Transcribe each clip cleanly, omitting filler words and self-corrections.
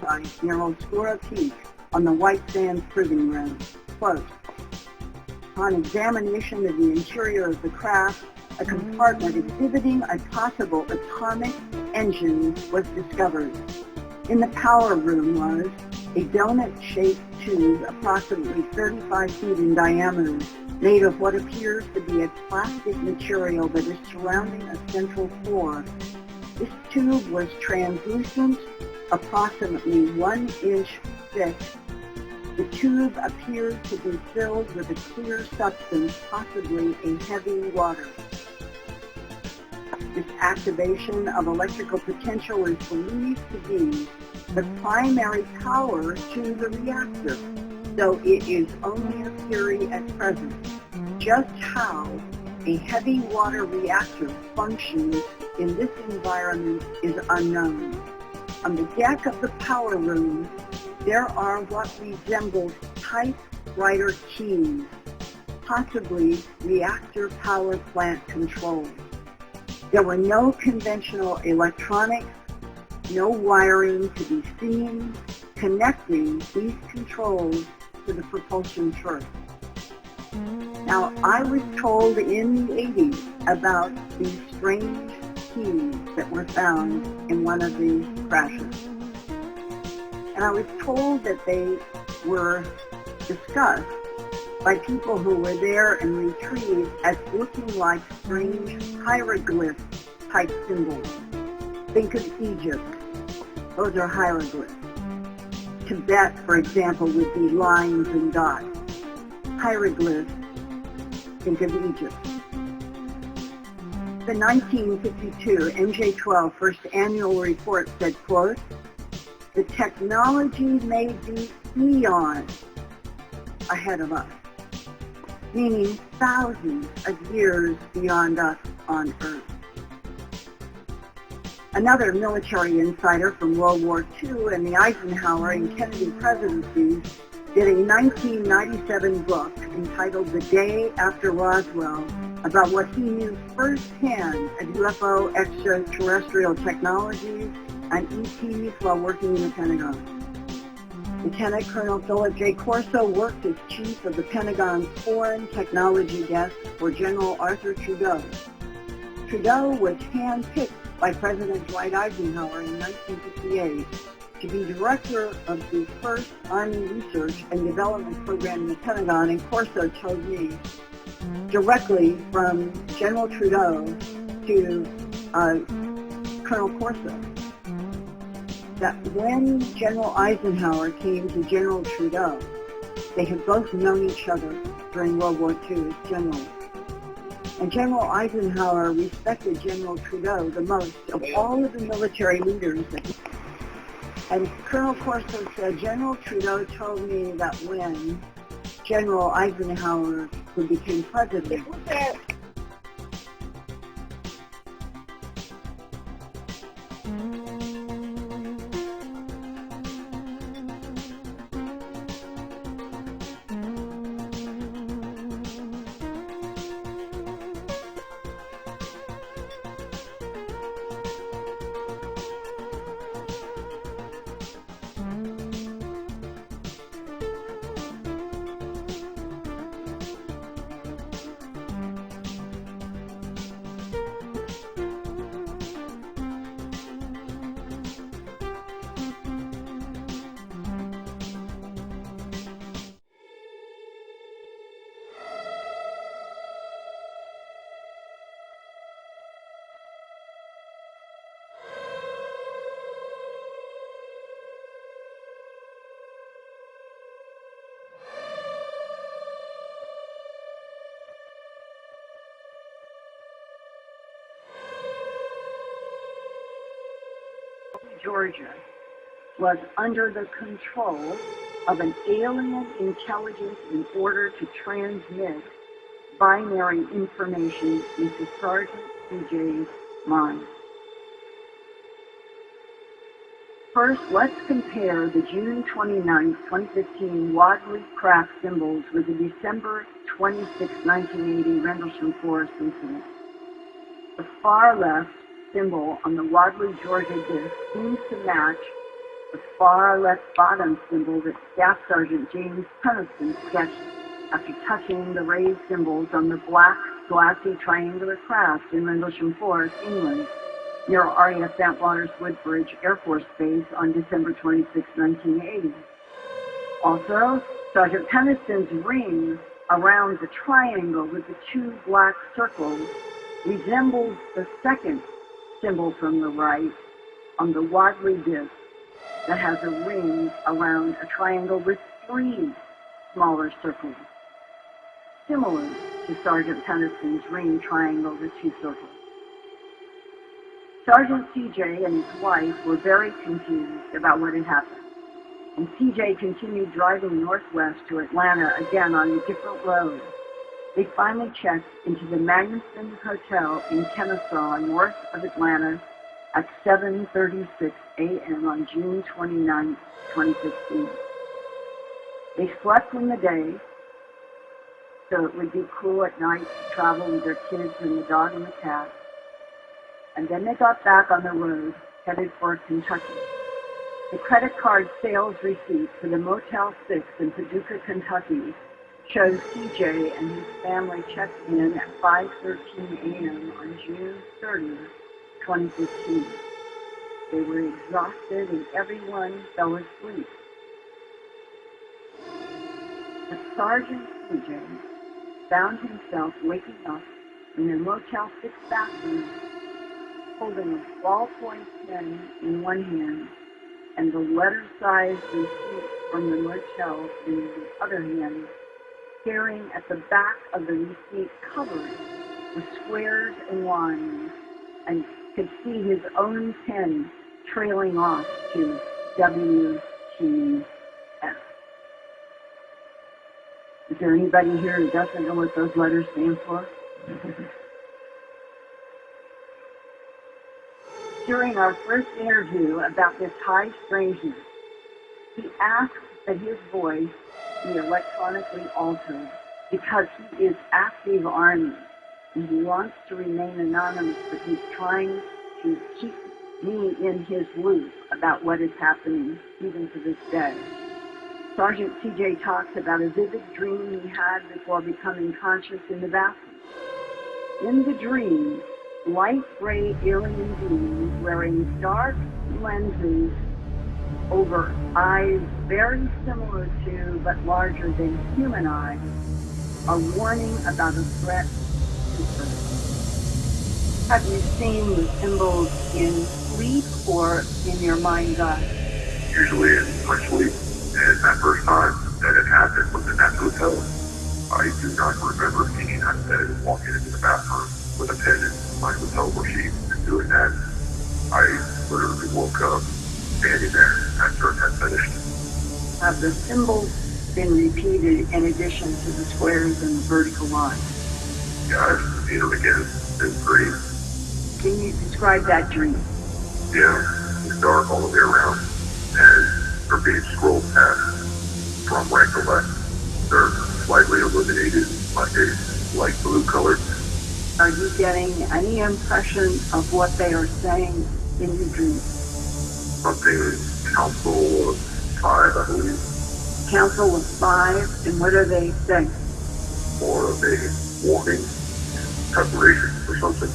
site near Oscura Peak on the White Sands Proving Ground. Quote, upon examination of the interior of the craft, a compartment exhibiting a possible atomic engine was discovered. In the power room was a donut-shaped tube approximately 35 feet in diameter, made of what appears to be a plastic material that is surrounding a central core. This tube was translucent, approximately 1 inch thick. The tube appeared to be filled with a clear substance, possibly a heavy water. This activation of electrical potential is believed to be the primary power to the reactor, though it is only a theory at present. Just how a heavy water reactor functions in this environment is unknown. On the deck of the power room, there are what resemble typewriter keys, possibly reactor power plant controls. There were no conventional electronics, no wiring to be seen connecting these controls to the propulsion turret. Now, I was told in the 80s about these strange keys that were found in one of these crashes. And I was told that they were discussed by people who were there and retrieved as looking like strange hieroglyph-type symbols. Think of Egypt. Those are hieroglyphs. Tibet, for example, would be lines and dots. Hieroglyphs, think of Egypt. The 1952 MJ-12 first annual report said, quote, the technology may be eons ahead of us, meaning thousands of years beyond us on Earth. Another military insider from World War II and the Eisenhower and Kennedy presidencies did a 1997 book entitled The Day After Roswell about what he knew firsthand of UFO extraterrestrial technologies and ETs while working in the Pentagon. Lieutenant Colonel Philip J. Corso worked as chief of the Pentagon's Foreign Technology Desk for General Arthur Trudeau. Trudeau was handpicked by President Dwight Eisenhower in 1958 to be director of the first Army Research and Development Program in the Pentagon, and Corso told me directly from General Trudeau to Colonel Corso that when General Eisenhower came to General Trudeau, they had both known each other during World War II as generals. And General Eisenhower respected General Trudeau the most of all of the military leaders. And Colonel Corso said, General Trudeau told me that when General Eisenhower became president, Georgia was under the control of an alien intelligence in order to transmit binary information into Sergeant CJ's mind. First, let's compare the June 29, 2015 Wadley craft symbols with the December 26, 1980 Rendlesham Forest incident. The far left symbol on the Wadley, Georgia disc seems to match the far left bottom symbol that Staff Sergeant James Tennyson sketched after touching the raised symbols on the black, glassy triangular craft in Rendlesham Forest, England, near RAF Bentwaters Woodbridge Air Force Base on December 26, 1980. Also, Sergeant Tennyson's ring around the triangle with the two black circles resembles the second symbol from the right on the Wadley disc that has a ring around a triangle with three smaller circles, similar to Sergeant Tennyson's ring triangle with two circles. Sergeant CJ and his wife were very confused about what had happened, and CJ continued driving northwest to Atlanta again on a different road. They finally checked into the Magnuson Hotel in Kennesaw, north of Atlanta, at 7:36 a.m. on June 29, 2015. They slept in the day, so it would be cool at night to travel with their kids and the dog and the cat. And then they got back on the road, headed for Kentucky. The credit card sales receipt for the Motel 6 in Paducah, Kentucky, shows CJ and his family checked in at 5:13 a.m. on June 30, 2015. They were exhausted and everyone fell asleep. But Sergeant CJ found himself waking up in the Motel 6 bathroom, holding a ballpoint pen in one hand and the letter-sized receipt from the motel in the other hand, staring at the back of the receipt covered with squares and lines, and could see his own pen trailing off to WTF. Is there anybody here who doesn't know what those letters stand for? During our first interview about this high strangeness, he asked that his voice be electronically altered because he is active Army and he wants to remain anonymous, but he's trying to keep me in his loop about what is happening even to this day. Sergeant CJ talks about a vivid dream he had before becoming conscious in the bathroom. In the dream, light gray alien beings wearing dark lenses over eyes very similar to but larger than human eyes are warning about a threat to Earth. Have you seen the symbols in sleep or in your mind's eye? Usually in my sleep, and that first time that it happened was in that hotel. I do not remember seeing that bed walking into the bathroom with a pen in my hotel where she was doing that. I literally woke up standing there after it had finished. Have the symbols been repeated in addition to the squares and the vertical lines? Yeah, I've seen them again in dream. Can you describe that dream? Yeah, it's dark all the way around, and they're being scrolled past from right to left. They're slightly illuminated, like a light blue color. Are you getting any impression of what they are saying in your dream? Something Council of 5, I believe. Council of 5, and what are they saying? More of a warning, preparation for something,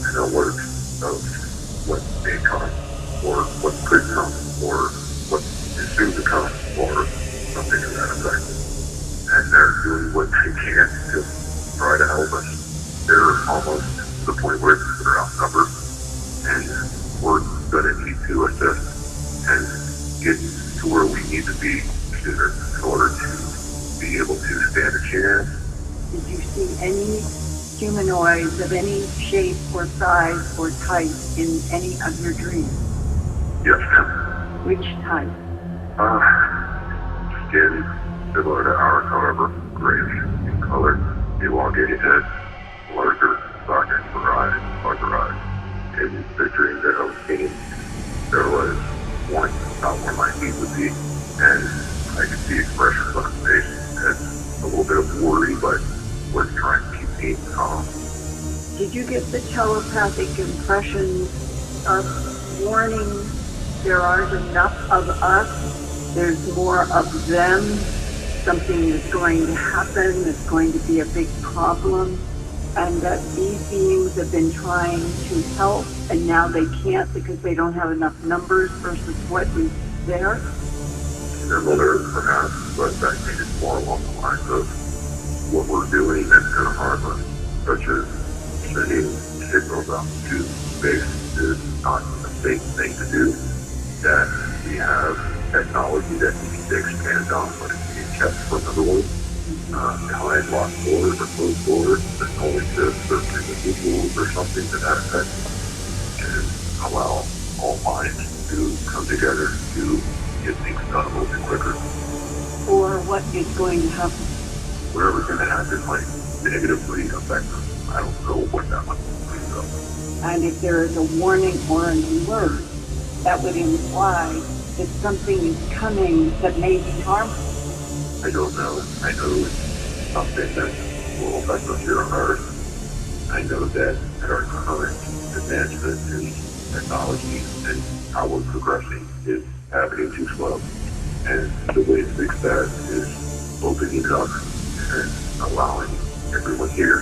and alerts of what may come, or what could come, or what is soon to come, or something to that effect. And they're doing what they can to try to help us. They're almost to the point where they're outnumbered, and we're going to need to assist and get to where we need to be sooner in order to be able to stand a chance. Did you see any humanoids of any shape or size or type in any of your dreams? Yes, ma'am. Which type? Skin similar to ours, however, grayish in color, elongated head, larger sockets for eyes, larger eyes. In the dream that I was seeing, there was one about where my feet would be, and I could see expressions on his face and a little bit of worry, but was trying to keep me calm. Did you get the telepathic impression of warning there aren't enough of us, there's more of them, something is going to happen, it's going to be a big problem, and that these beings have been trying to help, and now they can't because they don't have enough numbers versus what is there? Similar, perhaps, but I think it's more along the lines of what we're doing that's going to harm us, such as sending signals out to space is not a safe thing to do. That we have technology that needs to expand on, but it's being kept from everyone behind locked doors or closed doors, and only to certain individuals or something to that effect, and allow all minds to come together to get things done a little bit quicker. Or what is going to happen? Whatever's going to happen might negatively affect us. I don't know what that might be, though. And if there is a warning or an alert, that would imply that something is coming that may be harmful. I don't know. I know it's something that will affect us here on Earth. I know that at our current advancement in technology and how we're progressing is happening too slow. And the way to fix that is opening it up and allowing everyone here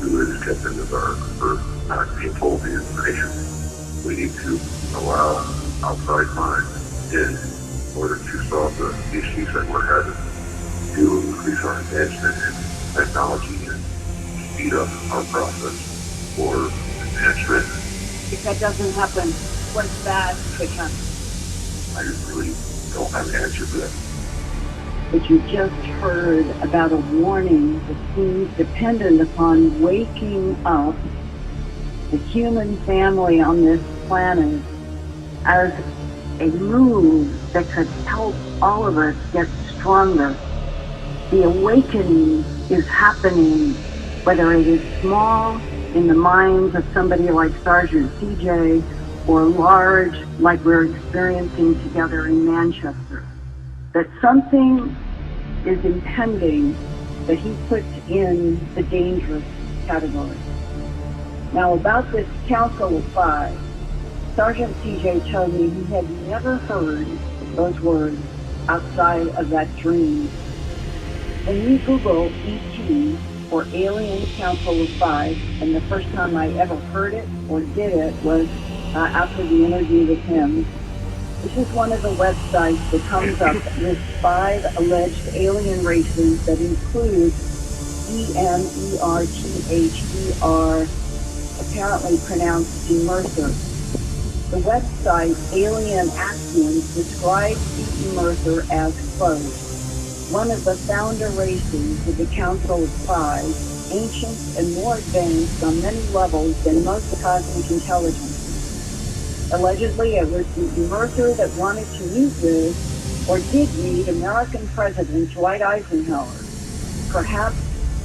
who is kept in the dark or not being told the information. We need to allow outside minds in order to solve the issues that we're having, to increase our advancement in technology and speed up our process for advancement. If that doesn't happen, what's bad could happen? I really don't have an answer for that. But you just heard about a warning that seems dependent upon waking up the human family on this planet as a move that could help all of us get stronger. The awakening is happening, whether it is small in the minds of somebody like Sergeant TJ or large like we're experiencing together in Manchester. That something is impending that he puts in the dangerous category. Now about this Council of Five, Sergeant TJ told me he had never heard those words outside of that dream. When you Google ET or Alien Council of Five, and the first time I ever heard it or did it was after the interview with him. This is one of the websites that comes up with 5 alleged alien races that include EMERTHER, apparently pronounced Demerther. The website Alien Actions describes the Demerther as, quote, one of the founder races of the Council of Five, ancient and more advanced on many levels than most cosmic intelligences. Allegedly, it was the Demerther that wanted to meet with, or did meet, American President Dwight Eisenhower, perhaps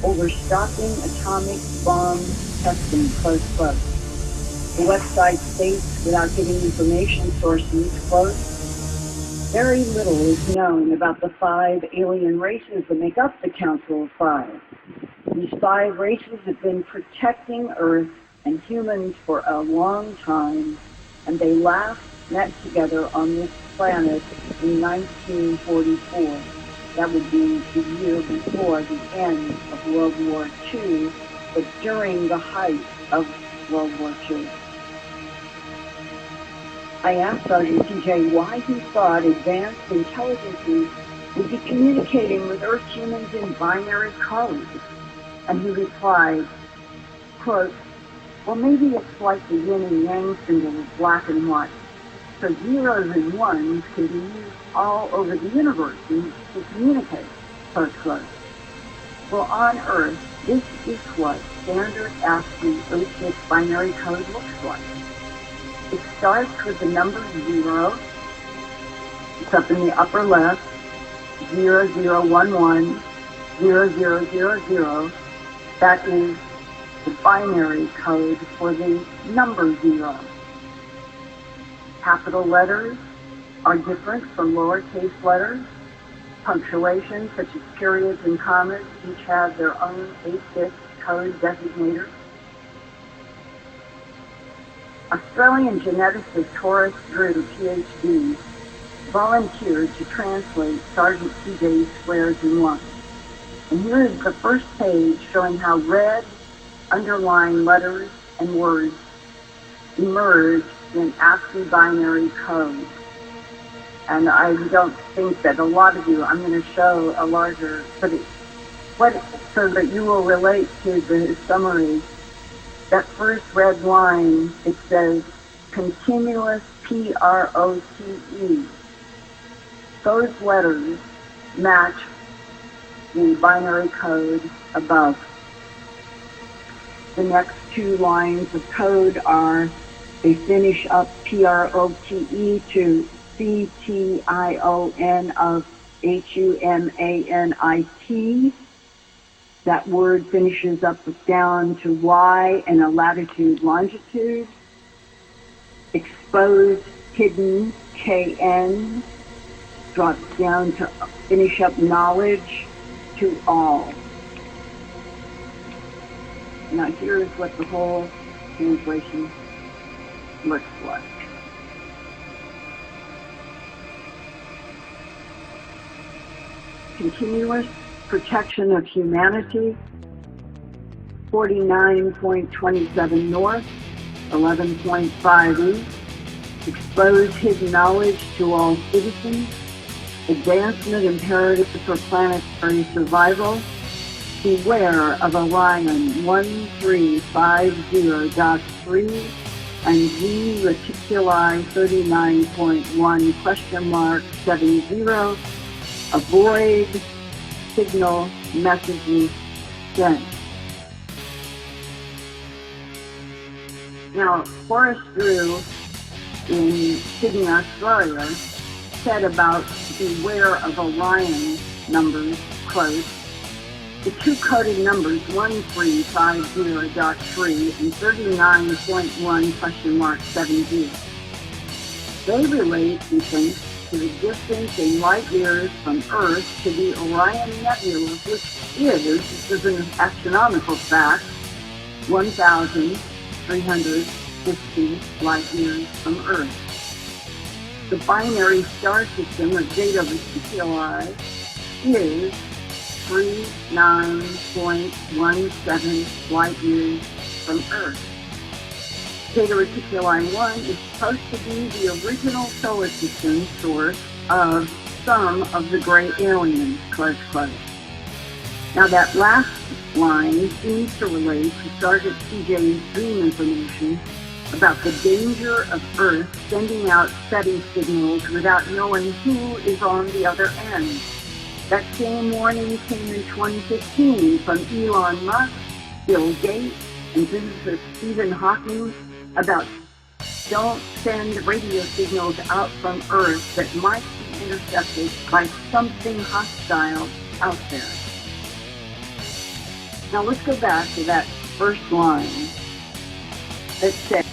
overstopping atomic bomb testing, close quote. The website states, without giving information sources, quote, very little is known about the 5 alien races that make up the Council of Five. These 5 races have been protecting Earth and humans for a long time, and they last met together on this planet in 1944. That would be the year before the end of World War II, but during the height of World War II. I asked Sergeant TJ why he thought advanced intelligences would be communicating with Earth humans in binary codes, and he replied, quote, well, maybe it's like the yin and yang symbol of black and white. So zeros and ones can be used all over the universe to communicate, close quote. Well, on Earth, this is what standard ASCII 06 binary code looks like. It starts with the number 0. It's up in the upper left, 0011, 0000. That is the binary code for the number 0. Capital letters are different from lowercase letters. Punctuation, such as periods and commas, each have their own 8-bit code designator. Australian geneticist Horace Drew, PhD, volunteered to translate Sergeant CJ's squares and lines. And here is the first page showing how red underlined letters and words emerge in ASCII binary code. And I don't think that a lot of you, I'm going to show a larger, so that you will relate to the summary. That first red line, it says continuous PROTE. Those letters match the binary code above. The next two lines of code are, they finish up PROTE to CTION of HUMANIT. That word finishes up down to Y and a latitude longitude. Exposed hidden KN drops down to finish up knowledge to all. Now here's what the whole translation looks like. Continuous protection of humanity, 49.27 north, 11.5 east, exposed hidden knowledge to all citizens, advancement imperative for planetary survival, beware of Orion 1350.3 and G Reticuli 39.1 70, avoid signal messages sent. Now, Horace Drew in Sydney, Australia, said about beware of Orion numbers, quote, the two coded numbers 1350.3 and 39.1 70. They relate, he thinks, to the distance in light years from Earth to the Orion Nebula, which is, this is an astronomical fact, 1,350 light years from Earth. The binary star system of Zeta Reticuli is 39.17 light years from Earth. Zeta Reticuli 1 is supposed to be the original solar system source of some of the gray aliens, close quote. Now that last line seems to relate to Sergeant CJ's dream information about the danger of Earth sending out SETI signals without knowing who is on the other end. That same warning came in 2015 from Elon Musk, Bill Gates, and physicist Stephen Hawking about don't send radio signals out from Earth that might be intercepted by something hostile out there. Now let's go back to that first line that said,